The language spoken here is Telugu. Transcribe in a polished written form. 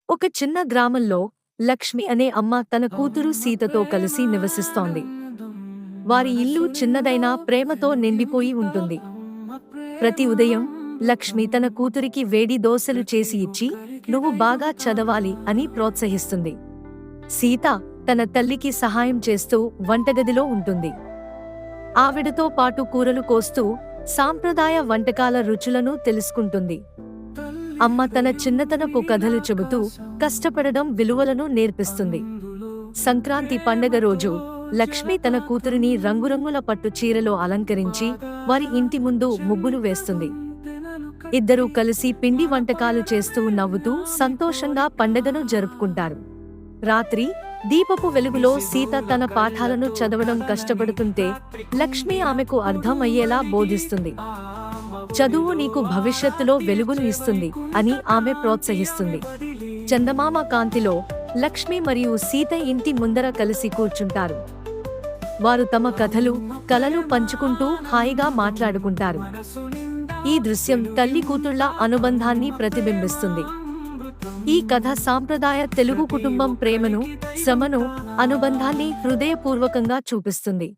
ఒక చిన్న గ్రామంలో లక్ష్మి అనే అమ్మ తన కూతురు సీతతో కలిసి నివసిస్తోంది. వారి ఇల్లు చిన్నదైనా ప్రేమతో నిండిపోయి ఉంటుంది. ప్రతి ఉదయం లక్ష్మి తన కూతురికి వేడి దోశలు చేసి ఇచ్చి, "నువ్వు బాగా చదవాలి" అని ప్రోత్సహిస్తుంది. సీత తన తల్లికి సహాయం చేస్తూ వంటగదిలో ఉంటుంది. ఆవిడతో పాటు కూరలు కోస్తూ సాంప్రదాయ వంటకాల రుచులను తెలుసుకుంటుంది. అమ్మ తన చిన్నతనపు కథలు చెబుతూ కష్టపడడం విలువలను నేర్పిస్తుంది. సంక్రాంతి పండగ రోజు లక్ష్మి తన కూతురిని రంగురంగుల పట్టు చీరలో అలంకరించి వారి ఇంటి ముందు ముగ్గులు వేస్తుంది. ఇద్దరూ కలిసి పిండి వంటకాలు చేస్తూ నవ్వుతూ సంతోషంగా పండగను జరుపుకుంటారు. రాత్రి దీపపు వెలుగులో సీత తన పాఠాలను చదవడం కష్టపడుతుంటే లక్ష్మి ఆమెకు అర్థం అయ్యేలా బోధిస్తుంది. "చదువు నీకు భవిష్యత్తులో వెలుగును ఇస్తుంది" అని ఆమె ప్రోత్సహిస్తుంది. చందమామ కాంతిలో లక్ష్మి మరియు సీత ఇంటి ముందర కలిసి కూర్చుంటారు. వారు తమ కథలు, కలలు పంచుకుంటూ హాయిగా మాట్లాడుకుంటారు. ఈ దృశ్యం తల్లి కూతుళ్ల అనుబంధాన్ని ప్రతిబింబిస్తుంది. ఈ కథ సాంప్రదాయ తెలుగు కుటుంబం ప్రేమను, శ్రమను, అనుబంధాన్ని హృదయపూర్వకంగా చూపిస్తుంది.